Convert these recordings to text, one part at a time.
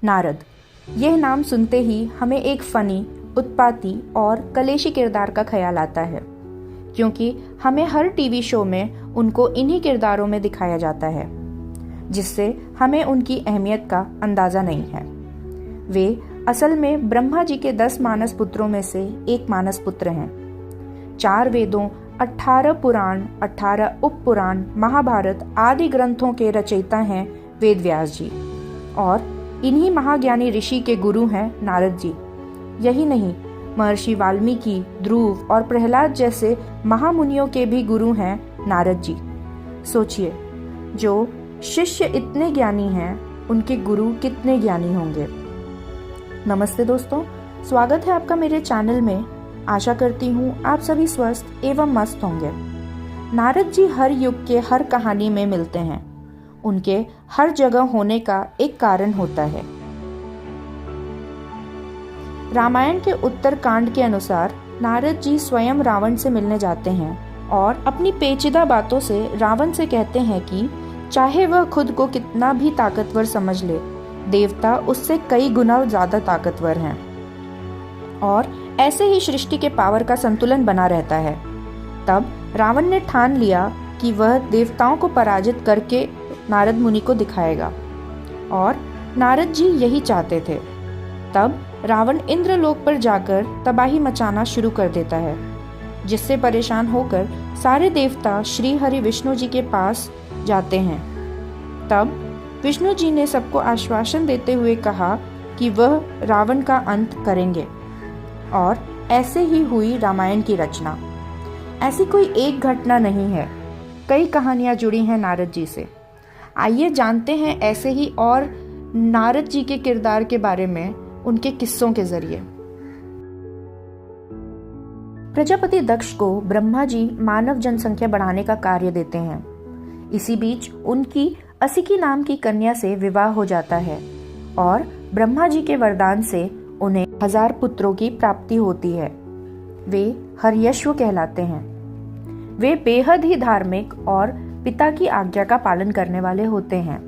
नारद, यह नाम सुनते ही हमें एक फनी, उत्पाती और कलेशी किरदार का ख्याल आता है, क्योंकि हमें हर टीवी शो में उनको इन्हीं किरदारों में दिखाया जाता है, जिससे हमें उनकी अहमियत का अंदाजा नहीं है। वे असल में ब्रह्मा जी के 10 मानस पुत्रों में से एक मानस पुत्र हैं। 4 वेदों, 18 पुराण, 18 उप पुराण, महाभारत आदि ग्रंथों के रचयिता हैं वेद व्यास जी, और इन्हीं महाज्ञानी ऋषि के गुरु हैं नारद जी। यही नहीं, महर्षि वाल्मीकि, ध्रुव और प्रहलाद जैसे महामुनियों के भी गुरु हैं नारद जी। सोचिए, जो शिष्य इतने ज्ञानी हैं, उनके गुरु कितने ज्ञानी होंगे। नमस्ते दोस्तों, स्वागत है आपका मेरे चैनल में। आशा करती हूँ आप सभी स्वस्थ एवं मस्त होंगे। नारद जी हर युग के हर कहानी में मिलते हैं। उनके हर जगह होने का एक कारण होता है। रामायण के उत्तर कांड के अनुसार नारद जी स्वयं रावण से मिलने जाते हैं और अपनी पेचीदा बातों से रावण से कहते हैं कि चाहे वह खुद को कितना भी ताकतवर समझ ले, देवता उससे कई गुना ज्यादा ताकतवर हैं, और ऐसे ही सृष्टि के पावर का संतुलन बना रहता है। तब रावण ने ठान लिया कि वह देवताओं को पराजित करके नारद मुनि को दिखाएगा, और नारद जी यही चाहते थे। तब रावण इंद्रलोक पर जाकर तबाही मचाना शुरू कर देता है, जिससे परेशान होकर सारे देवता श्री हरि विष्णु जी के पास जाते हैं। तब विष्णु जी ने सबको आश्वासन देते हुए कहा कि वह रावण का अंत करेंगे, और ऐसे ही हुई रामायण की रचना। ऐसी कोई एक घटना नहीं है, कई कहानियां जुड़ी हैं नारद जी से। आइए जानते हैं ऐसे ही और नारद जी के किरदार के बारे में उनके किस्सों के जरिए। प्रजापति दक्ष को ब्रह्मा जी मानव जनसंख्या बढ़ाने का कार्य देते हैं। इसी बीच उनकी असिकी नाम की कन्या से विवाह हो जाता है, और ब्रह्मा जी के वरदान से उन्हें 1000 पुत्रों की प्राप्ति होती है। वे हर्यश्व कहलाते हैं। वे बेहद ही धार्मिक और पिता की आज्ञा का पालन करने वाले होते हैं।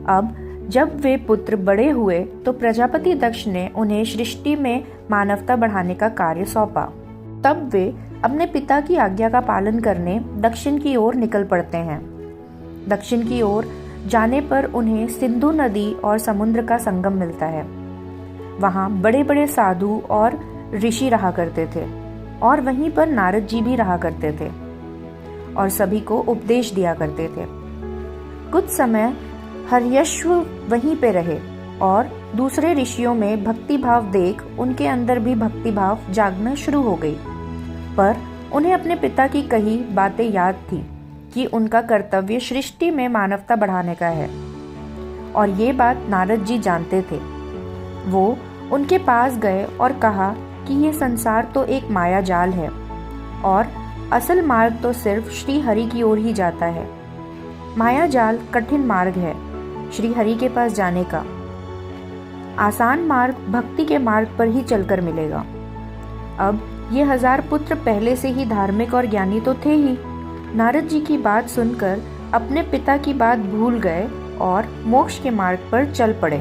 अब जब वे पुत्र बड़े हुए तो प्रजापति दक्ष ने उन्हें सृष्टि में मानवता बढ़ाने का कार्य सौंपा। तब वे अपने पिता की आज्ञा का पालन करने दक्षिण की ओर निकल पड़ते हैं। दक्षिण की ओर जाने पर उन्हें सिंधु नदी और समुद्र का संगम मिलता है। वहाँ बड़े बड़े साधु और ऋषि रहा करते थे, और वहीं पर नारद जी भी रहा करते थे और सभी को उपदेश दिया करते थे। कुछ समय हर्यश्व वहीं पे रहे, और दूसरे ऋषियों में भक्ति भाव देख उनके अंदर भी भक्ति भाव जागना शुरू हो गई। पर उन्हें अपने पिता की कही बातें याद थी कि उनका कर्तव्य सृष्टि में मानवता बढ़ाने का है, और ये बात नारद जी जानते थे। वो उनके पास गए और कहा कि ये संसार तो एक माया जाल है, और असल मार्ग तो सिर्फ श्री हरि की ओर ही जाता है। माया जाल कठिन मार्ग है श्री हरि के पास जाने का। आसान मार्ग भक्ति के मार्ग पर ही चलकर मिलेगा। अब ये 1000 पुत्र पहले से ही धार्मिक और ज्ञानी तो थे ही। नारद जी की बात सुनकर अपने पिता की बात भूल गए और मोक्ष के मार्ग पर चल पड़े।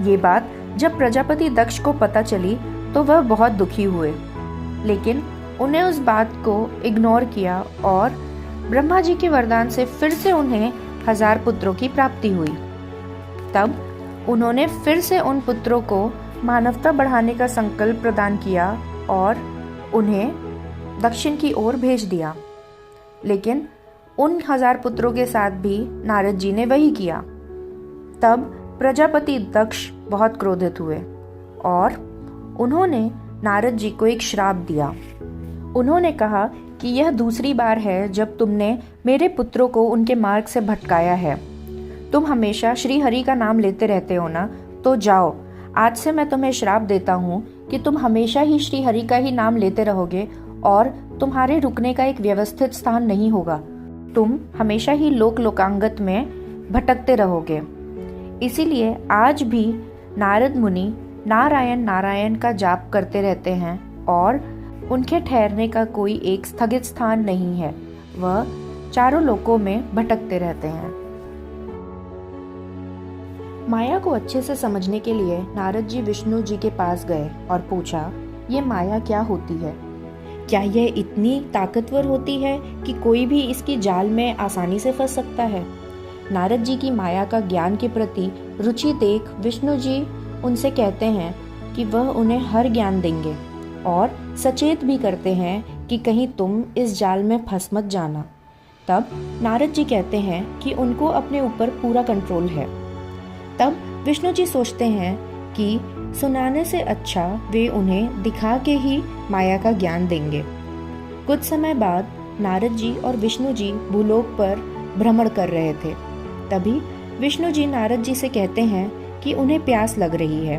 ये बात जब प्रजापति दक्ष को पता चली तो वह बहुत दुखी हुए, लेकिन उन्हें उस बात को इग्नोर किया, और ब्रह्मा जी के वरदान से फिर से उन्हें 1000 पुत्रों की प्राप्ति हुई। तब उन्होंने फिर से उन पुत्रों को मानवता बढ़ाने का संकल्प प्रदान किया और उन्हें दक्षिण की ओर भेज दिया। लेकिन उन 1000 पुत्रों के साथ भी नारद जी ने वही किया। तब प्रजापति दक्ष बहुत क्रोधित हुए और उन्होंने नारद जी को एक श्राप दिया। उन्होंने कहा कि यह दूसरी बार है जब तुमने मेरे पुत्रों को उनके मार्ग से भटकाया है। तुम हमेशा श्री हरि का नाम लेते रहते हो ना, तो जाओ, आज से मैं तुम्हें श्राप देता हूँ कि तुम हमेशा ही श्री हरि का ही नाम लेते रहोगे और तुम्हारे रुकने का एक व्यवस्थित स्थान नहीं होगा। तुम हमेशा ही लोकांगत में भटकते रहोगे। इसीलिए आज भी नारद मुनि नारायण नारायण का जाप करते रहते हैं और उनके ठहरने का कोई एक स्थगित स्थान नहीं है। वह चारों लोकों में भटकते रहते हैं। माया को अच्छे से समझने के लिए नारद जी विष्णु जी के पास गए और पूछा, ये माया क्या होती है? क्या यह इतनी ताकतवर होती है कि कोई भी इसकी जाल में आसानी से फंस सकता है? नारद जी की माया का ज्ञान के प्रति रुचि देख विष्णु जी उनसे कहते हैं कि वह उन्हें हर ज्ञान देंगे और सचेत भी करते हैं कि कहीं तुम इस जाल में फंस मत जाना। तब नारद जी कहते हैं कि उनको अपने ऊपर पूरा कंट्रोल है। तब विष्णु जी सोचते हैं कि सुनाने से अच्छा वे उन्हें दिखा के ही माया का ज्ञान देंगे। कुछ समय बाद नारद जी और विष्णु जी भूलोक पर भ्रमण कर रहे थे। तभी विष्णु जी नारद जी से कहते हैं कि उन्हें प्यास लग रही है।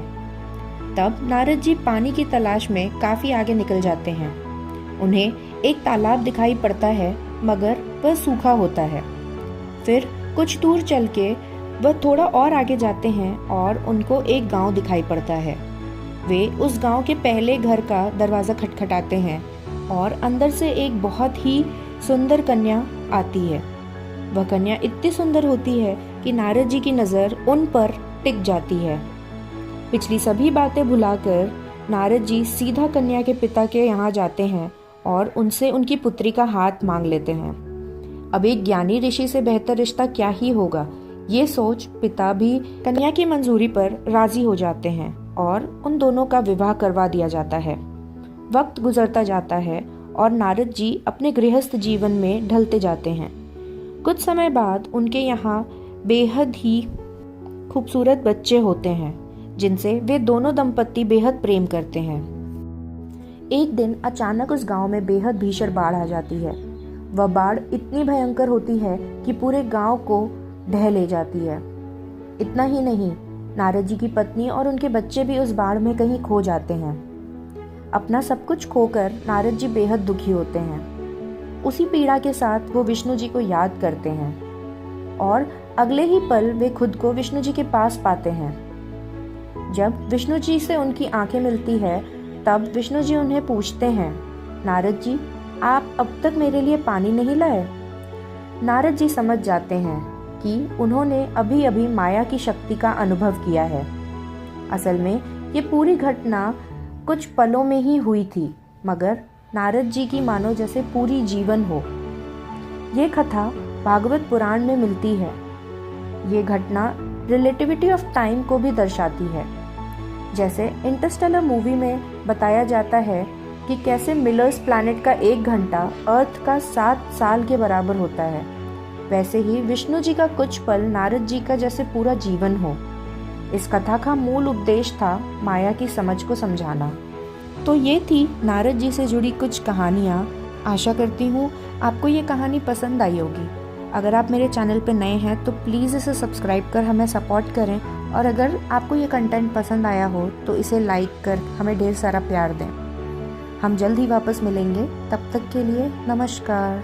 तब नारद जी पानी की तलाश में काफी आगे निकल जाते हैं। उन्हें एक तालाब दिखाई पड़ता है, मगर वह सूखा होता है। फिर कुछ दूर चल के वह थोड़ा और आगे जाते हैं और उनको एक गांव दिखाई पड़ता है। वे उस गांव के पहले घर का दरवाजा खटखटाते हैं और अंदर से एक बहुत ही सुंदर कन्या आती है। वह कन्या इतनी सुंदर होती है कि नारद जी की नज़र उन पर टिक जाती है। पिछली सभी बातें भुलाकर नारद जी सीधा कन्या के पिता के यहाँ जाते हैं और उनसे उनकी पुत्री का हाथ मांग लेते हैं। अब एक ज्ञानी ऋषि से बेहतर रिश्ता क्या ही होगा, ये सोच पिता भी कन्या की मंजूरी पर राजी हो जाते हैं और उन दोनों का विवाह करवा दिया जाता है। वक्त गुजरता जाता है और नारद जी अपने गृहस्थ जीवन में ढलते जाते हैं। कुछ समय बाद उनके यहाँ बेहद ही खूबसूरत बच्चे होते हैं, जिनसे वे दोनों दंपत्ति बेहद प्रेम करते हैं। एक दिन अचानक उस गांव में बेहद भीषण बाढ़ आ जाती है। वह बाढ़ इतनी भयंकर होती है कि पूरे गांव को ढह ले जाती है। इतना ही नहीं, नारद जी की पत्नी और उनके बच्चे भी उस बाढ़ में कहीं खो जाते हैं। अपना सब कुछ खोकर नारद जी बेहद दुखी होते हैं। उसी पीड़ा के साथ वो विष्णु जी को याद करते हैं और अगले ही पल वे खुद को विष्णु जी के पास पाते हैं। जब विष्णु जी से उनकी आंखें मिलती है, तब विष्णु जी उन्हें पूछते हैं, नारद जी, आप अब तक मेरे लिए पानी नहीं लाए? नारद जी समझ जाते हैं कि उन्होंने अभी अभी माया की शक्ति का अनुभव किया है। असल में ये पूरी घटना कुछ पलों में ही हुई थी, मगर नारद जी की मानो जैसे पूरी जीवन हो। ये कथा भागवत पुराण में मिलती है। ये घटना रिलेटिविटी ऑफ टाइम को भी दर्शाती है। जैसे इंटरस्टेलर मूवी में बताया जाता है कि कैसे मिलर्स प्लैनेट का 1 घंटा अर्थ का 7 साल के बराबर होता है, वैसे ही विष्णु जी का कुछ पल नारद जी का जैसे पूरा जीवन हो। इस कथा का मूल उपदेश था माया की समझ को समझाना। तो ये थी नारद जी से जुड़ी कुछ कहानियाँ। आशा करती हूँ आपको ये कहानी पसंद आई होगी। अगर आप मेरे चैनल पर नए हैं तो प्लीज़ इसे सब्सक्राइब कर हमें सपोर्ट करें, और अगर आपको ये कंटेंट पसंद आया हो तो इसे लाइक कर हमें ढेर सारा प्यार दें। हम जल्द ही वापस मिलेंगे, तब तक के लिए नमस्कार।